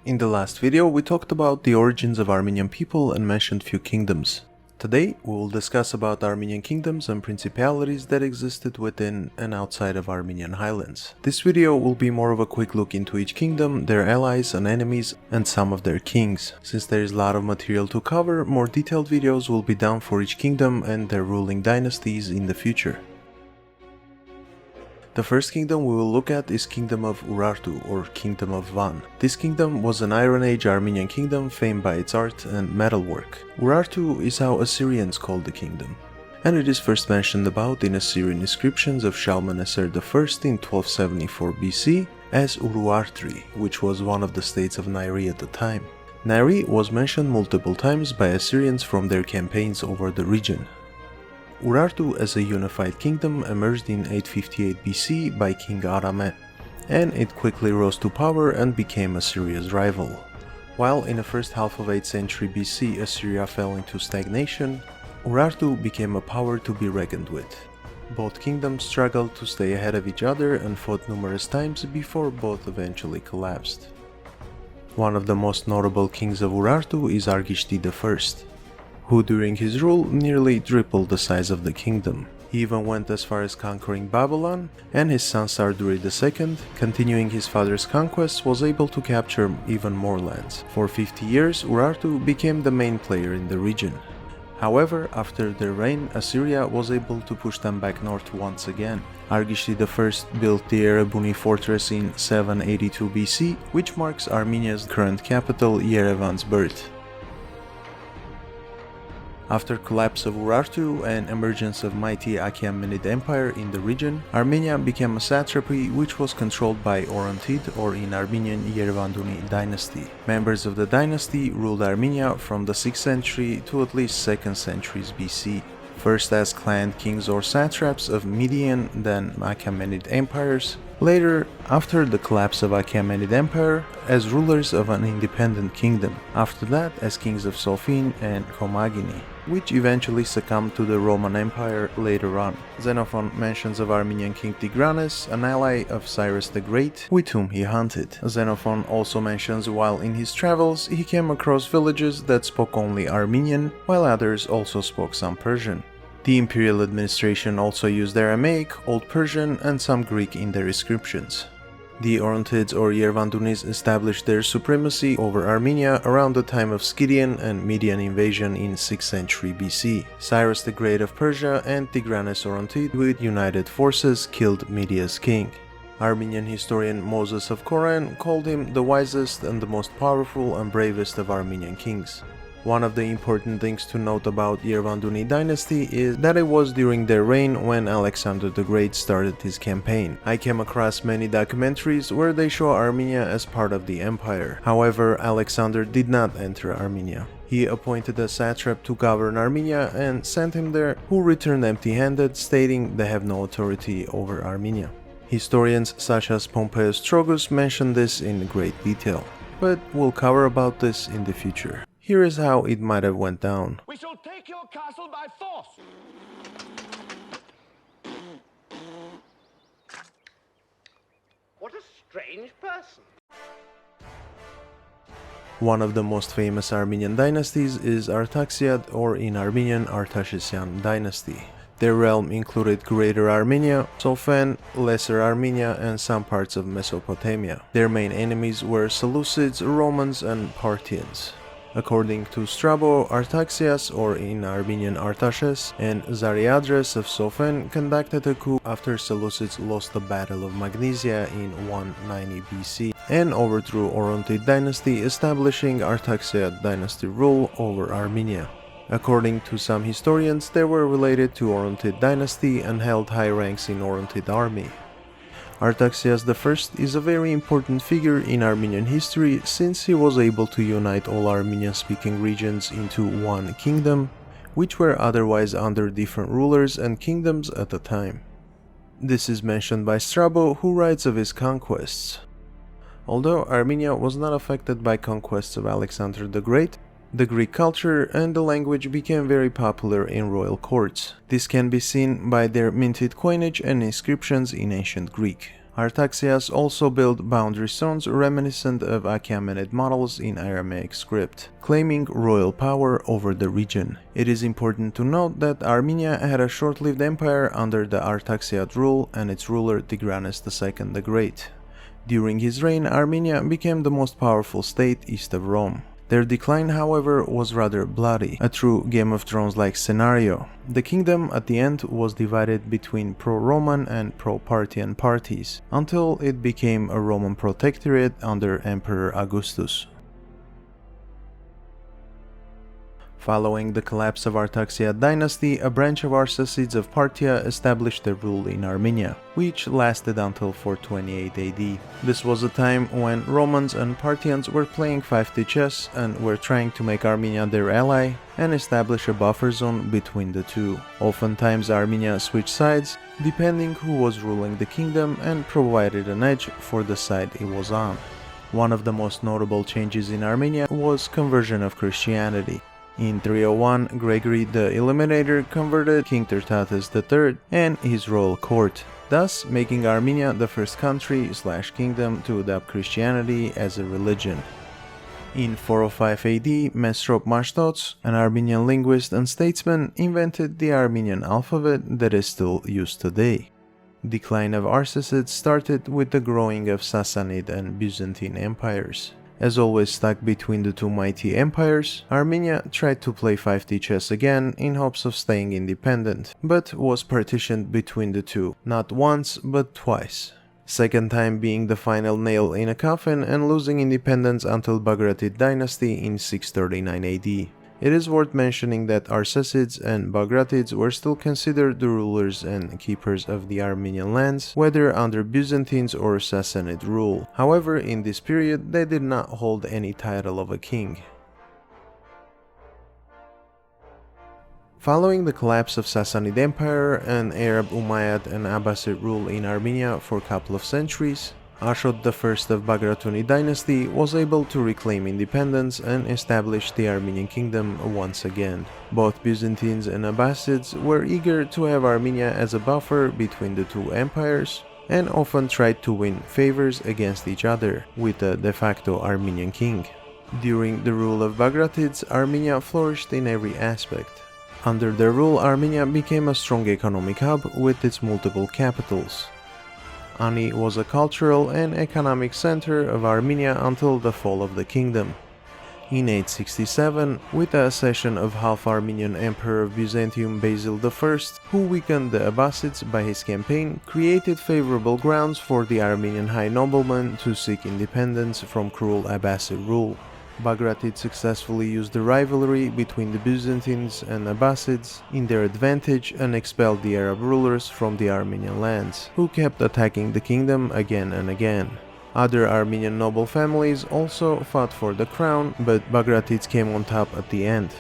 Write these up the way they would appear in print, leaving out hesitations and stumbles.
In the last video we talked about the origins of Armenian people and mentioned few kingdoms. Today we will discuss about Armenian kingdoms and principalities that existed within and outside of Armenian Highlands. This video will be more of a quick look into each kingdom, their allies and enemies, and some of their kings. Since there is a lot of material to cover, more detailed videos will be done for each kingdom and their ruling dynasties in the future. The first kingdom we will look at is Kingdom of Uratu, or Kingdom of Van. This kingdom was an Iron Age Armenian kingdom famed by its art and metalwork. Urartu is how Assyrians called the kingdom, and it is first mentioned about in Assyrian inscriptions of Shalmaneser I in 1274 BC as Uruartri, which was one of the states of Nairi at the time. Nairi was mentioned multiple times by Assyrians from their campaigns over the region. Urartu as a unified kingdom emerged in 858 BC by King Arame, and it quickly rose to power and became Assyria's rival. While in the first half of 8th century BC Assyria fell into stagnation, Urartu became a power to be reckoned with. Both kingdoms struggled to stay ahead of each other and fought numerous times before both eventually collapsed. One of the most notable kings of Urartu is Argishtid I, who during his rule nearly tripled the size of the kingdom. He even went as far as conquering Babylon, and his son Sardurid II, continuing his father's conquests, was able to capture even more lands. For 50 years, Urartu became the main player in the region. However, after their reign, Assyria was able to push them back north once again. Argishtid I built the Yervanduni fortress in 782 BC, which marks Armenia's current capital, Yerevan's birth. After collapse of Urartu and emergence of mighty Achaemenid Empire in the region, Armenia became a satrapy which was controlled by Orontid, or in Armenian Yervanduni dynasty. Members of the dynasty ruled Armenia from the 6th century to at least 2nd centuries BC. First as clan kings or satraps of Median, then Achaemenid empires. Later, after the collapse of Achaemenid Empire, as rulers of an independent kingdom. After that, as kings of Sophene and Komagene, which eventually succumbed to the Roman Empire later on. Xenophon mentions of Armenian king Tigranes, an ally of Cyrus the Great, with whom he hunted. Xenophon also mentions while in his travels he came across villages that spoke only Armenian, while others also spoke some Persian. The imperial administration also used Aramaic, Old Persian, and some Greek in their inscriptions. The Orontids or Yervandunis established their supremacy over Armenia around the time of Scythian and Median invasion in 6th century BC. Cyrus the Great of Persia and Tigranes Orontid with united forces killed Media's king. Armenian historian Moses of Koran called him the wisest and the most powerful and bravest of Armenian kings. One of the important things to note about Yervanduni dynasty is that it was during their reign when Alexander the Great started his campaign. I came across many documentaries where they show Armenia as part of the empire. However, Alexander did not enter Armenia. He appointed a satrap to govern Armenia and sent him there, who returned empty-handed, stating they have no authority over Armenia. Historians such as Pompeius Trogus mention this in great detail, but we'll cover about this in the future. Here is how it might have went down. We shall take your castle by force. What a strange person. One of the most famous Armenian dynasties is Artaxiad, or in Armenian Artashesyan dynasty. Their realm included Greater Armenia, Sophene, Lesser Armenia, and some parts of Mesopotamia. Their main enemies were Seleucids, Romans, and Parthians. According to Strabo, Artaxias, or in Armenian Artashes, and Zariadres of Sophene conducted a coup after Seleucids lost the Battle of Magnesia in 190 BC and overthrew Orontid dynasty, establishing Artaxiad dynasty rule over Armenia. According to some historians, they were related to Orontid dynasty and held high ranks in Orontid army. Artaxias I is a very important figure in Armenian history since he was able to unite all Armenian-speaking regions into one kingdom, which were otherwise under different rulers and kingdoms at the time. This is mentioned by Strabo, who writes of his conquests. Although Armenia was not affected by conquests of Alexander the Great, the Greek culture and the language became very popular in royal courts. This can be seen by their minted coinage and inscriptions in ancient Greek. Artaxiad also built boundary stones reminiscent of Achaemenid models in Aramaic script, claiming royal power over the region. It is important to note that Armenia had a short-lived empire under the Artaxiad rule and its ruler Tigranes II the Great. During his reign, Armenia became the most powerful state east of Rome. Their decline, however, was rather bloody, a true Game of Thrones-like scenario. The kingdom at the end was divided between pro-Roman and pro-Parthian parties, until it became a Roman protectorate under Emperor Augustus. Following the collapse of Artaxiad dynasty, a branch of Arsacids of Parthia established their rule in Armenia, which lasted until 428 AD. This was a time when Romans and Parthians were playing 5D chess and were trying to make Armenia their ally and establish a buffer zone between the two. Oftentimes Armenia switched sides, depending who was ruling the kingdom, and provided an edge for the side it was on. One of the most notable changes in Armenia was conversion of Christianity. In 301, Gregory the Illuminator converted King Tertatus III and his royal court, thus making Armenia the first country/kingdom to adopt Christianity as a religion. In 405 AD, Mesrop Mashtots, an Armenian linguist and statesman, invented the Armenian alphabet that is still used today. Decline of Arsacid started with the growing of Sassanid and Byzantine empires. As always stuck between the two mighty empires, Armenia tried to play 5D chess again in hopes of staying independent, but was partitioned between the two, not once but twice. Second time being the final nail in a coffin and losing independence until Bagratid dynasty in 639 AD. It is worth mentioning that Arsacids and Bagratids were still considered the rulers and keepers of the Armenian lands, whether under Byzantines or Sassanid rule. However, in this period, they did not hold any title of a king. Following the collapse of Sassanid Empire and Arab Umayyad and Abbasid rule in Armenia for a couple of centuries, Ashot I of Bagratuni dynasty was able to reclaim independence and establish the Armenian Kingdom once again. Both Byzantines and Abbasids were eager to have Armenia as a buffer between the two empires and often tried to win favors against each other with a de facto Armenian king. During the rule of Bagratids, Armenia flourished in every aspect. Under their rule, Armenia became a strong economic hub with its multiple capitals. Ani was a cultural and economic center of Armenia until the fall of the kingdom. In 867, with the accession of half-Armenian Emperor of Byzantium Basil I, who weakened the Abbasids by his campaign, created favorable grounds for the Armenian high noblemen to seek independence from cruel Abbasid rule. Bagratid successfully used the rivalry between the Byzantines and Abbasids in their advantage and expelled the Arab rulers from the Armenian lands, who kept attacking the kingdom again and again. Other Armenian noble families also fought for the crown, but Bagratids came on top at the end.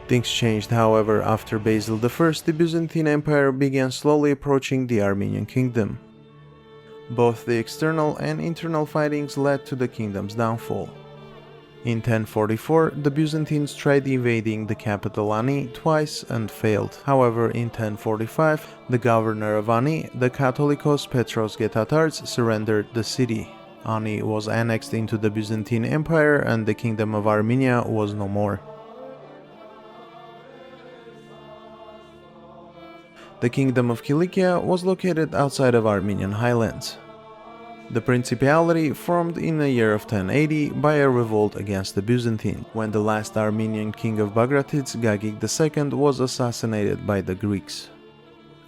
Things changed, however, after Basil I. The Byzantine Empire began slowly approaching the Armenian kingdom. Both the external and internal fightings led to the kingdom's downfall. In 1044, the Byzantines tried invading the capital Ani twice and failed. However, in 1045, the governor of Ani, the Catholicos Petros Getatarts, surrendered the city. Ani was annexed into the Byzantine Empire and the Kingdom of Armenia was no more. The Kingdom of Cilicia was located outside of Armenian Highlands. The principality formed in the year of 1080 by a revolt against the Byzantines, when the last Armenian king of Bagratids, Gagik II, was assassinated by the Greeks.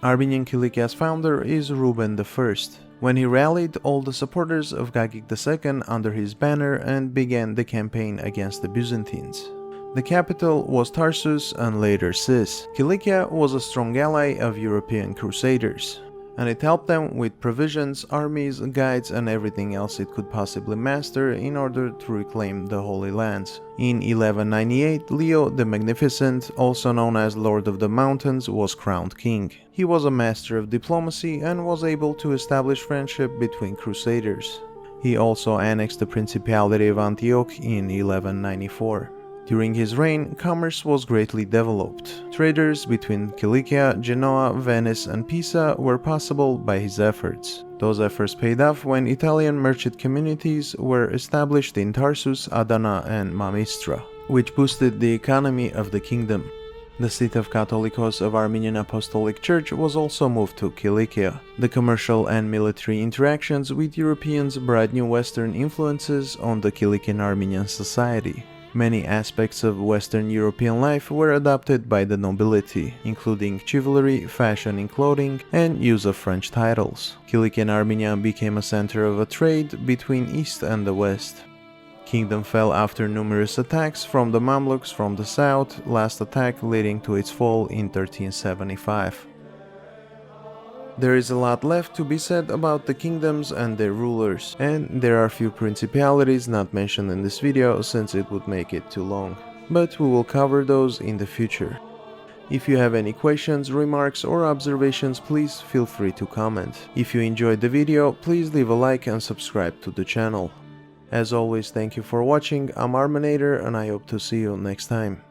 Armenian Cilicia's founder is Reuben I, when he rallied all the supporters of Gagik II under his banner and began the campaign against the Byzantines. The capital was Tarsus and later Sis. Cilicia was a strong ally of European crusaders, and it helped them with provisions, armies, guides, and everything else it could possibly master in order to reclaim the Holy Lands. In 1198, Leo the Magnificent, also known as Lord of the Mountains, was crowned king. He was a master of diplomacy and was able to establish friendship between crusaders. He also annexed the Principality of Antioch in 1194. During his reign, commerce was greatly developed. Traders between Cilicia, Genoa, Venice, and Pisa were possible by his efforts. Those efforts paid off when Italian merchant communities were established in Tarsus, Adana, and Mamistra, which boosted the economy of the kingdom. The seat of Catholicos of Armenian Apostolic Church was also moved to Cilicia. The commercial and military interactions with Europeans brought new Western influences on the Cilician Armenian society. Many aspects of Western European life were adopted by the nobility, including chivalry, fashion in clothing, and use of French titles. Cilician Armenia became a center of a trade between East and the West. Kingdom fell after numerous attacks from the Mamluks from the south, last attack leading to its fall in 1375. There is a lot left to be said about the kingdoms and their rulers, and there are few principalities not mentioned in this video since it would make it too long. But we will cover those in the future. If you have any questions, remarks, or observations, please feel free to comment. If you enjoyed the video, please leave a like and subscribe to the channel. As always, thank you for watching. I'm Armenator and I hope to see you next time.